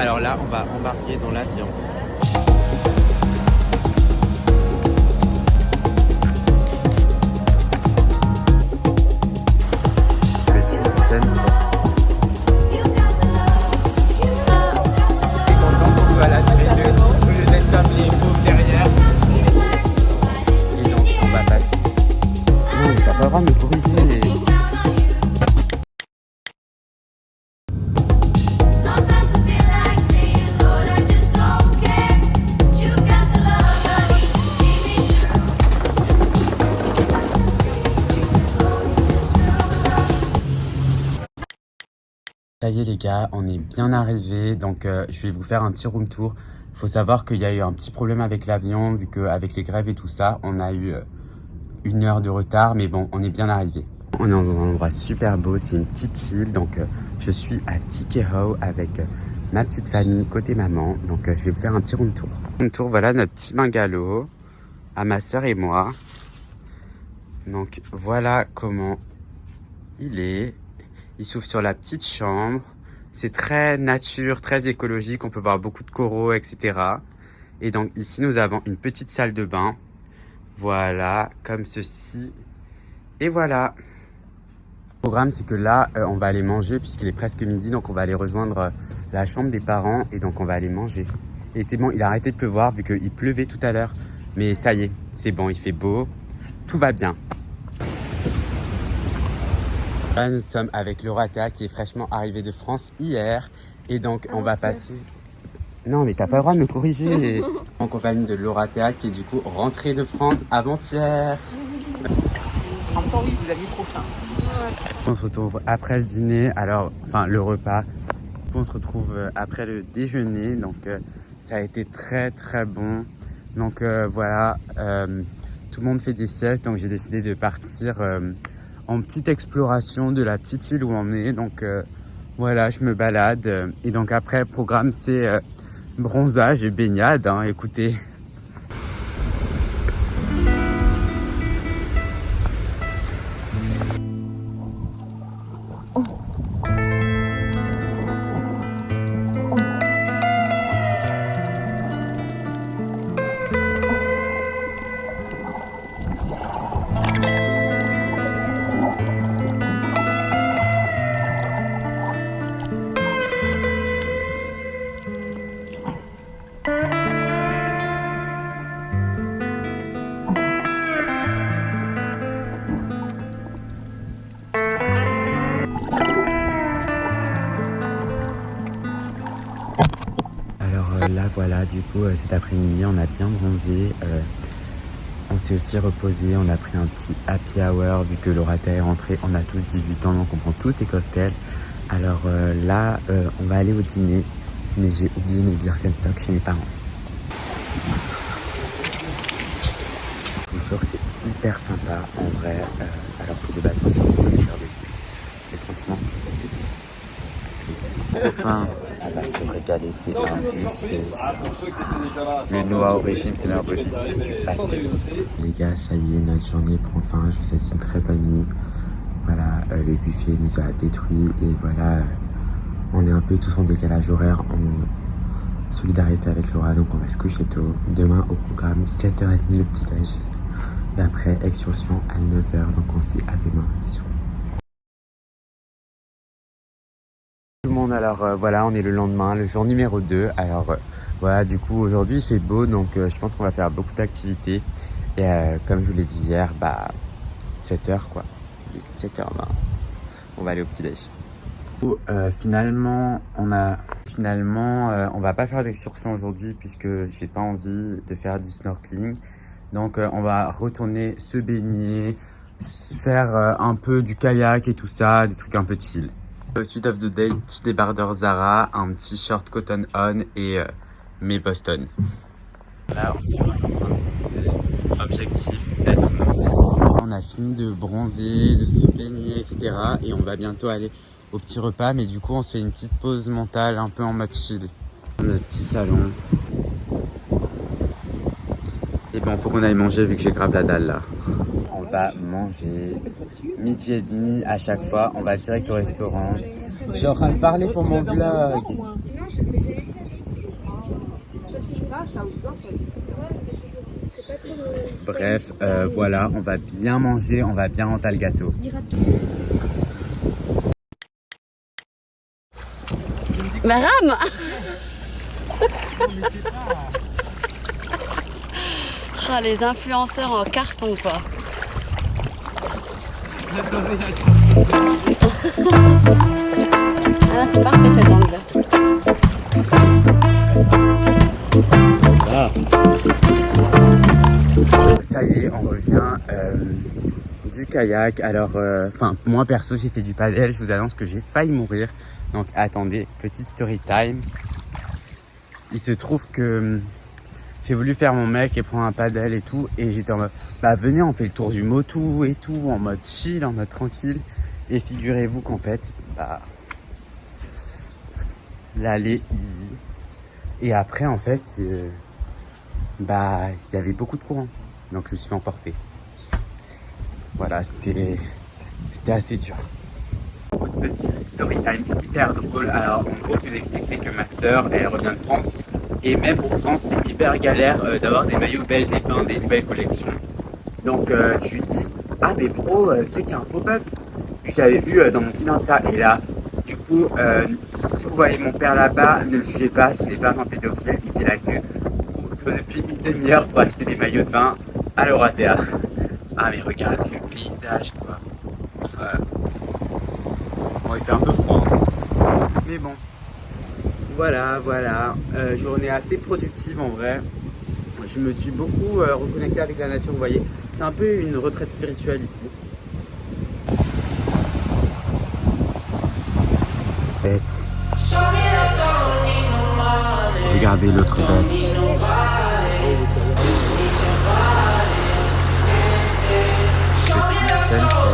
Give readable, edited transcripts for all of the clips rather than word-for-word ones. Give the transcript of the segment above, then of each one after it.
Alors là, on va embarquer dans l'avion. Petit sunset. Content qu'on soit là tous les deux, au lieu d'être comme les pauvres derrière. Et donc, on va passer. Non, mais t'as pas le droit de me corriger. Ça y est les gars, on est bien arrivés, donc je vais vous faire un petit room tour. Il faut savoir qu'il y a eu un petit problème avec l'avion, vu qu'avec les grèves et tout ça, on a eu 1 heure de retard, mais bon, on est bien arrivé. On est dans un endroit super beau, c'est une petite île, donc je suis à Tikehau avec ma petite famille côté maman, donc je vais vous faire un petit room tour. Room tour, voilà notre petit bungalow, à ma soeur et moi. Donc voilà comment il est. Il s'ouvre sur la petite chambre. C'est très nature, très écologique. On peut voir beaucoup de coraux, etc. Et donc ici, nous avons une petite salle de bain. Voilà, comme ceci. Et voilà. Le programme, c'est que là, on va aller manger puisqu'il est presque midi. Donc on va aller rejoindre la chambre des parents. Et donc on va aller manger. Et c'est bon, il a arrêté de pleuvoir vu qu'il pleuvait tout à l'heure. Mais ça y est, c'est bon, il fait beau. Tout va bien. Là, nous sommes avec Lauratea qui est fraîchement arrivée de France hier. Et donc, on va passer... Non, mais t'as pas le droit de me corriger. En compagnie de Lauratea qui est du coup rentrée de France avant-hier. En même temps, oui, vous aviez trop faim. On se retrouve après le dîner, enfin le repas. On se retrouve après le déjeuner. Donc, ça a été très très bon. Donc, voilà, tout le monde fait des siestes. Donc, j'ai décidé de partir... en petite exploration de la petite île où on est. Donc voilà, je me balade. Et donc après, le programme, c'est bronzage et baignade. Hein, écoutez. Là voilà, du coup cet après-midi on a bien bronzé, on s'est aussi reposé, on a pris un petit happy hour vu que Lauratea est rentrée, on a tous 18 ans donc on prend tous des cocktails. Alors là on va aller au dîner, mais j'ai oublié mes Birkenstock chez mes parents. Je vous jure c'est hyper sympa en vrai, alors que de base moi je suis un producteur de films. Et franchement c'est ça. Trop faim. On va se régaler, c'est un buffet. Le noix au régime, c'est meilleur petit, c'est du passé. Les gars, ça y est, notre journée prend fin. Je vous souhaite une très bonne nuit. Voilà, le buffet nous a détruits et voilà, on est un peu tous en décalage horaire, en solidarité avec Laura, donc on va se coucher tôt. Demain au programme, 7h30 le petit-déj. Et après, excursion à 9h, donc on se dit à demain. Bisous. Tout le monde, alors voilà, on est le lendemain, le jour numéro 2. Alors voilà, du coup aujourd'hui il fait beau, donc je pense qu'on va faire beaucoup d'activités. Et comme je vous l'ai dit hier, 7h quoi, il est 7h20, on va aller au petit-déj. Finalement, on va pas faire d'excursion aujourd'hui puisque j'ai pas envie de faire du snorkeling. Donc on va retourner se baigner, faire un peu du kayak et tout ça, des trucs un peu chill. Suite of the day, petit débardeur Zara, un petit short Cotton On et mes Boston. Là, c'est objectif être nous. On a fini de bronzer, de se baigner, etc. Et on va bientôt aller au petit repas. Mais du coup, on se fait une petite pause mentale, un peu en mode chill. Le petit salon. Et ben, faut qu'on aille manger vu que j'ai grave la dalle là. On va manger midi et demi à chaque fois. On va direct au restaurant. Je suis en train de parler pour mon vlog. mais j'ai laissé un petit. Parce que je Ça outdoor, ça va être ouais, parce que je me suis dit, c'est pas trop le. Bref, voilà, on va bien manger, on va bien rentrer le gâteau. Bah rame. Ah, les influenceurs en carton quoi. Ah là c'est parfait cet angle. Ça y est, on revient du kayak. Alors, moi perso, j'ai fait du paddle. Je vous annonce que j'ai failli mourir. Donc, attendez, petite story time. Il se trouve que j'ai voulu faire mon mec et prendre un paddle et tout. Et j'étais en mode, bah venez, on fait le tour du Motu et tout, en mode chill, en mode tranquille. Et figurez-vous qu'en fait, bah, l'aller easy. Et après, en fait, bah, il y avait beaucoup de courant. Donc, je me suis fait emporter. Voilà, c'était assez dur. Petite story time hyper drôle. Alors, en gros, je vous explique, c'est que ma soeur, elle revient de France. Et même en France, c'est hyper galère d'avoir des maillots Belle des Bains, des nouvelles collections. Donc, je lui dis, ah, mais bro, tu sais qu'il y a un pop-up. Puis j'avais vu dans mon fil Insta. Et là, du coup, si vous voyez mon père là-bas, ne le jugez pas, ce n'est pas un pédophile, il fait la queue depuis une demi-heure pour acheter des maillots de bain à l'Oratea. Ah, mais regardez le paysage, quoi. Bon, il fait un peu froid, hein. Mais bon. Voilà. Journée assez productive en vrai. Je me suis beaucoup reconnecté avec la nature, vous voyez. C'est un peu une retraite spirituelle ici. Bête. Regardez l'autre bête. Petit sunset.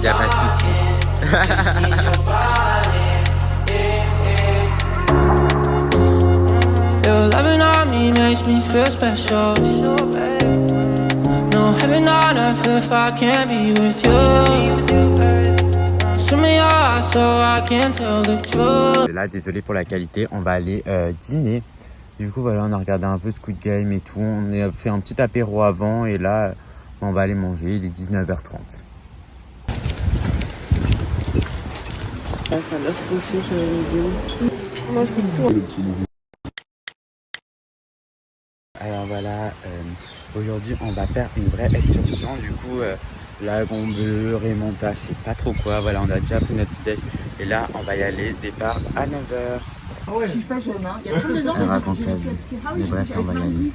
Y'a pas de soucis. Your loving on me makes me feel special. No heaven on earth if I can't be with you. Swim me your eyes so I can tell the truth. Là, désolé pour la qualité, on va aller dîner. Du coup, voilà, on a regardé un peu Squid Game et tout. On a fait un petit apéro avant et là, on va aller manger. Il est 19h30. Ça doit se coucher sur les légumes. Moi je goûte tout. Alors voilà, aujourd'hui on va faire une vraie excursion. Du coup, lagon bleu, Rémonta, je sais pas trop quoi. Voilà, on a déjà pris notre petit déj. Et là, on va y aller, départ à 9h. Ah ouais. Je suis pas jeune, hein. Il y a 32 ans. Elle raconte sa vie. Mais bref, on va y aller.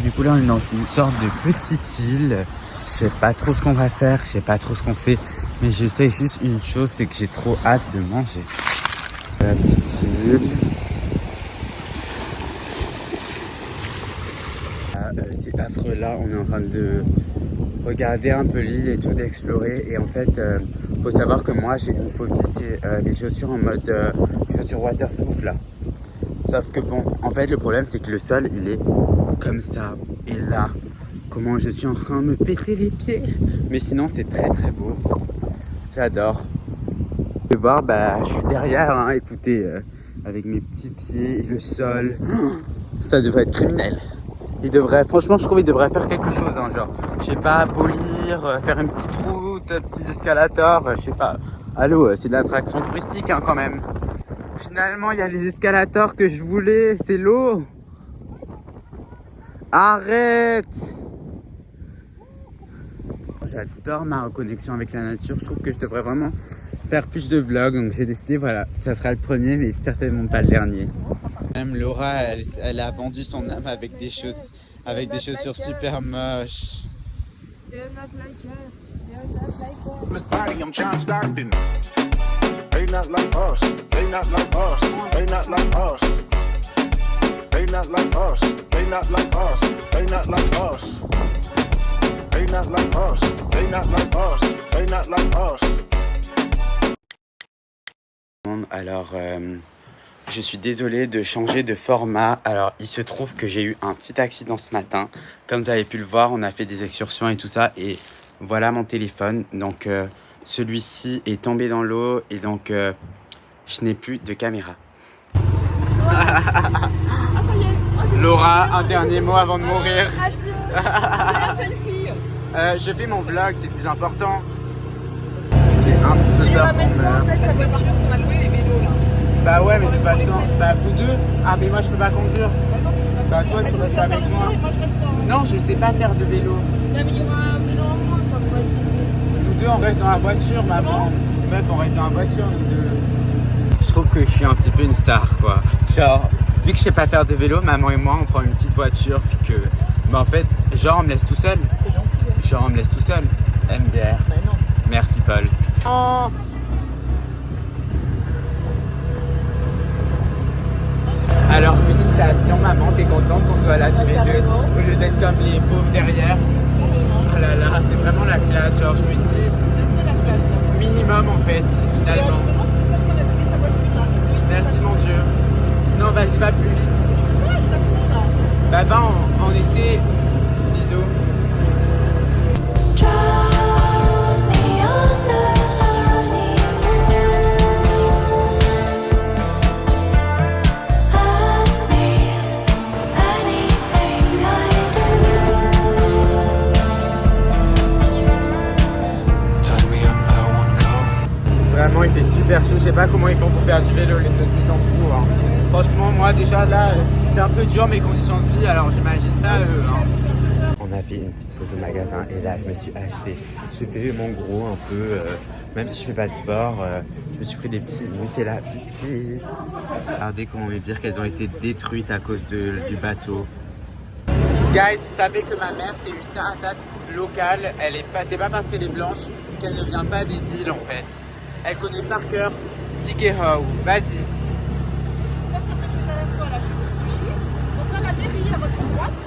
Du coup là on est dans une sorte de petite île. Je sais pas trop ce qu'on va faire, je sais pas trop ce qu'on fait, mais je sais juste une chose, c'est que j'ai trop hâte de manger. La petite île. C'est affreux, là on est en train de regarder un peu l'île et tout, d'explorer. Et en fait, faut savoir que moi j'ai une phobie, c'est les chaussures en mode chaussures waterproof là. Sauf que bon, en fait le problème c'est que le sol il est comme ça. Et là, comment je suis en train de me péter les pieds. Mais sinon c'est très très beau. J'adore. Vous pouvez voir, bah je suis derrière, hein, écoutez, avec mes petits pieds et le sol. Ça devrait être criminel. Il devrait, franchement je trouve qu'il devrait faire quelque chose, hein, genre, je sais pas, polir, faire une petite route, petits escalators, je sais pas. Allô, c'est de l'attraction touristique hein, quand même. Finalement il y a les escalators que je voulais, c'est l'eau. Arrête! J'adore ma reconnexion avec la nature. Je trouve que je devrais vraiment faire plus de vlogs. Donc j'ai décidé, voilà, ça sera le premier, mais certainement pas le dernier. Même Laura, elle a vendu son âme avec des choses, avec des chaussures super moches. They're not like us. They're not like us. This party, I'm John Stockton. They not like us. They not like us. They not like us. They not like us. They not like us. They not like us. They not like us. They not like us. They not like us. Alors, je suis désolé de changer de format. Alors, il se trouve que j'ai eu un petit accident ce matin. Comme vous avez pu le voir, on a fait des excursions et tout ça. Et voilà mon téléphone. Donc, celui-ci est tombé dans l'eau. Et donc, je n'ai plus de caméra. Laura, un dernier mot avant de mourir. Je fais mon vlog, c'est le plus important. J'ai un petit peu Tu les peur. ramènes quand en fait ça voiture qu'on a loué les vélos là? Bah ouais, mais de toute façon, bah vous deux. Ah mais moi je peux pas conduire. Bah non, tu peux pas. Bah toi tu restes avec moi. Moi je reste en. Non, je sais pas faire de vélo. Non, mais il y aura un vélo en moins qu'on pourra utiliser. Nous deux on reste dans la voiture, maman. Meuf, on reste dans la voiture, nous deux. Je trouve que je suis un petit peu une star quoi. Genre, vu que je sais pas faire de vélo, maman et moi on prend une petite voiture, puis que. Bah en fait, genre on me laisse tout seul. C'est gentil, ouais. Genre on me laisse tout seul. MDR. Bah non. Merci Paul. Oh. Alors, petite réaction, maman, t'es contente qu'on soit là tous les deux au lieu d'être comme les pauvres derrière. Oh là là, c'est vraiment la classe. Genre, je me dis, minimum en fait, finalement. Merci mon Dieu. Non, vas-y, va plus vite. Bah, on essaie. Bisous. Vraiment, il fait super chaud. Je sais pas comment ils font pour faire du vélo, les autres, ils s'en foutent. Hein. Franchement, moi, déjà là, c'est un peu dur mes conditions de vie, alors j'imagine pas eux. Hein. On a fait une petite pause au magasin et là, je me suis acheté. J'ai fait mon gros un peu, même si je fais pas de sport, je me suis pris des petits Nutella biscuits. Regardez comment mes bières qu'elles ont été détruites à cause du bateau. Guys, vous savez que ma mère, c'est une tartane locale. C'est pas parce qu'elle est blanche qu'elle ne vient pas des îles en fait. Elle connaît par cœur Tikehau. Vas-y. Donc là, la mairie à votre droite.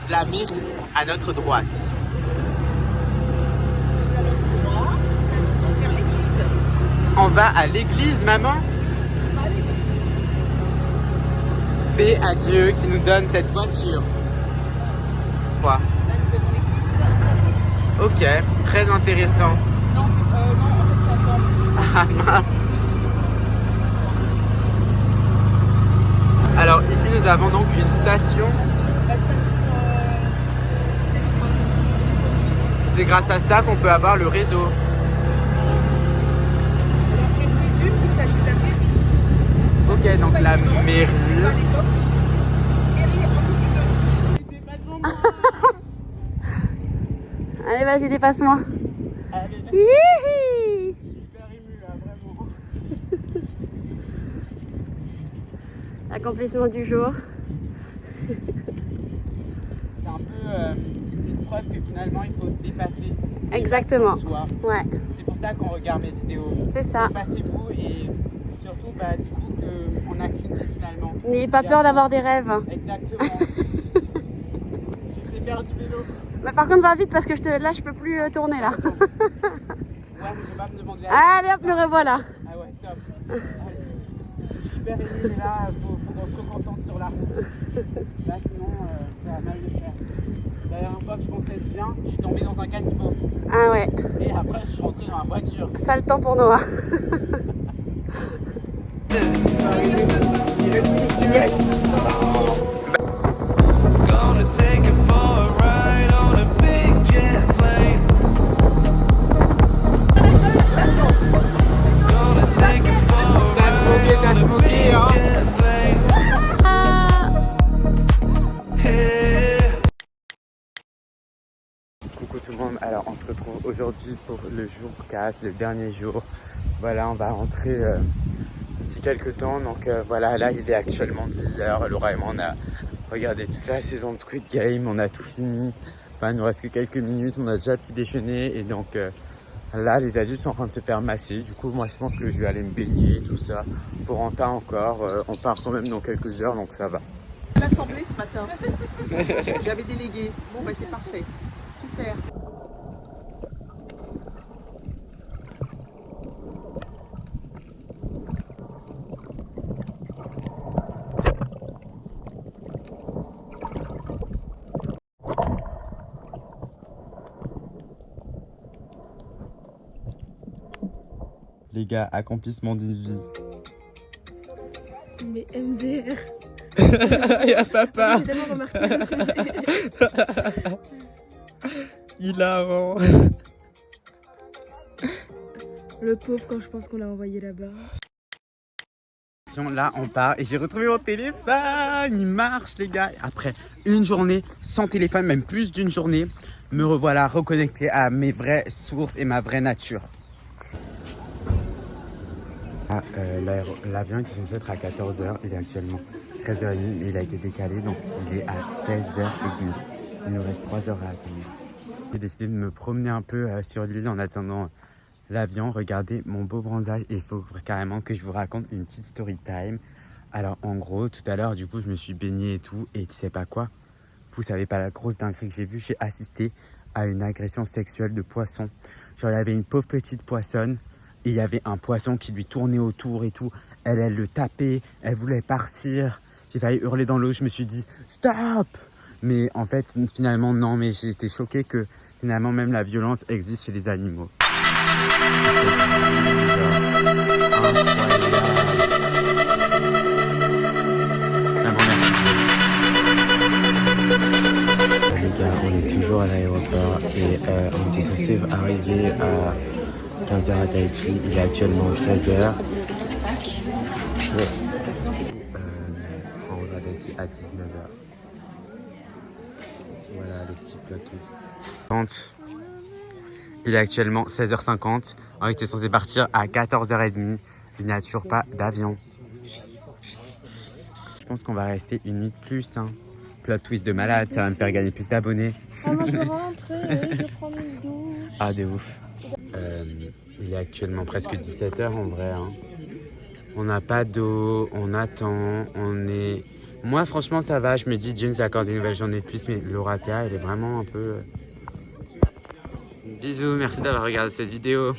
La mairie à notre droite. Vous allez tout droit. Vous allez vers l'église. On va à l'église, maman. On va à l'église. Paix à Dieu qui nous donne cette voiture. Quoi? Là, nous avons l'église. Ok, très intéressant. Non, en fait, c'est un temple. Ah mince. Alors ici nous avons donc une station. La station téléphone. C'est grâce à ça qu'on peut avoir le réseau. Alors, je présume qu'il s'agit de la mairie. Ok, donc la mairie. À l'époque, mairie officielle. Allez, vas-y, dépasse-moi. Super ému là, vraiment. Accomplissement du jour. C'est un peu une preuve que finalement il faut se dépasser. Exactement. Dépasser soi. Ouais, C'est pour ça qu'on regarde mes vidéos. c'est ça. Dépassez-vous et surtout dites-vous qu'on n'a qu'une vie finalement. N'ayez pas peur d'avoir des rêves. Exactement. Je sais faire du vélo. Mais par contre, va vite parce que là, je peux plus tourner là. Ouais, mais je vais pas me demander à... Allez hop, le revoilà. Ah ouais, stop. Allez. Je suis super ému, mais là, faut qu'on se reconcentre sur la route. Là, sinon, ça va mal le faire. La dernière fois que je pensais être bien, je suis tombé dans un caniveau. Ah ouais, Et après, je suis rentré dans la voiture. sale temps pour Noah. Gonna take you for a ride on a big jet plane. Gonna take you for a T'as smoké, hein. jet plane. Yeah. Coucou tout le monde, alors on se retrouve aujourd'hui pour le jour 4, le dernier jour. Voilà, on va rentrer d'ici quelques temps, donc voilà, là il est actuellement 10h. Laura et moi on a regardé toute la saison de Squid Game, on a tout fini. Enfin il nous reste que quelques minutes, on a déjà petit déjeuner et donc là les adultes sont en train de se faire masser. Du coup moi je pense que je vais aller me baigner, tout ça. Florentin encore, on part quand même dans quelques heures donc ça va. L'assemblée ce matin. J'avais délégué. Bon, bah c'est parfait. Super. Les gars, accomplissement d'une vie. Mais MDR. Y'a papa. J'ai tellement remarqué. Il a avant. Le pauvre quand je pense qu'on l'a envoyé là-bas. Là on part et j'ai retrouvé mon téléphone. Il marche les gars. Après une journée sans téléphone, même plus d'une journée, me revoilà reconnecté à mes vraies sources et ma vraie nature. L'avion était censé être à 14h, il est actuellement 13h30, mais il a été décalé, donc il est à 16h30. Il nous reste 3 heures à attendre. J'ai décidé de me promener un peu sur l'île en attendant l'avion. Regardez mon beau bronzage et il faut carrément que je vous raconte une petite story time. Alors en gros, tout à l'heure, du coup, je me suis baigné et tout, et tu sais pas quoi? Vous savez pas la grosse dinguerie que j'ai vue, j'ai assisté à une agression sexuelle de poisson. Genre, il y avait une pauvre petite poissonne. Et il y avait un poisson qui lui tournait autour et tout. Elle le tapait, elle voulait partir. J'ai failli hurler dans l'eau, je me suis dit stop. Mais en fait, finalement, non, mais j'ai été choqué que finalement, même la violence existe chez les animaux. Les gars, on est toujours à l'aéroport et on était censé arriver à 15h à Tahiti, il est actuellement 16h. On va à Tahiti à 19h. Voilà le petit plot twist. Il est actuellement 16h50. On était censé partir à 14h30. Il n'y a toujours pas d'avion. Je pense qu'on va rester une nuit de plus. Hein. Plot twist de malade, ça va me faire gagner plus d'abonnés. Ah, moi je rentre, je vais prendre une douche. Ah, de ouf. Il est actuellement presque 17h en vrai. Hein. On n'a pas d'eau, on attend, on est... Moi franchement ça va, je me dis Dieu nous accorde une nouvelle journée de plus, mais Lauratea elle est vraiment un peu... Bisous, merci d'avoir regardé cette vidéo.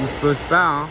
Il se pose pas hein.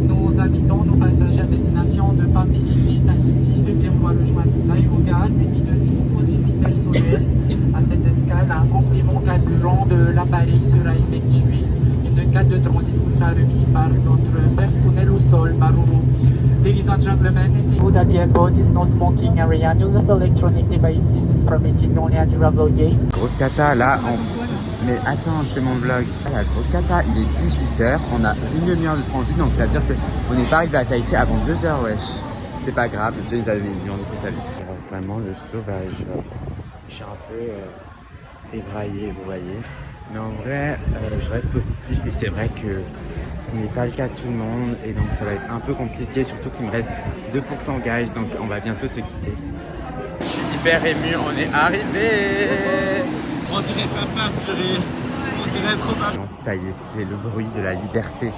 Nous invitons nos passagers à destination de Paris ici, Tahiti, de bien vouloir rejoindre l'aérogare muni de composés vitels solaires. À cette escale, un complément carburant de l'appareil sera effectué. Une carte de transit vous sera remise par notre personnel au sol, Maruru. Ladies and gentlemen, at the airport is no smoking area. Use of electronic devices is permitted only at travel gate. Grosse cata là, mais attends, je fais mon vlog. La grosse cata, il est 18h, on a une demi-heure de transit, donc ça veut dire qu'on n'est pas arrivé à Tahiti avant 2h, wesh. C'est pas grave, Dieu nous a donné une million, du coup salut. Vraiment le sauvage, je suis un peu débraillé, vous voyez. Mais en vrai, je reste positif, mais c'est vrai que ce n'est pas le cas de tout le monde, et donc ça va être un peu compliqué, surtout qu'il me reste 2% guys, donc on va bientôt se quitter. Je suis hyper ému, on est arrivé. On dirait papa, purée. On dirait trop papa. Ça y est, c'est le bruit de la liberté.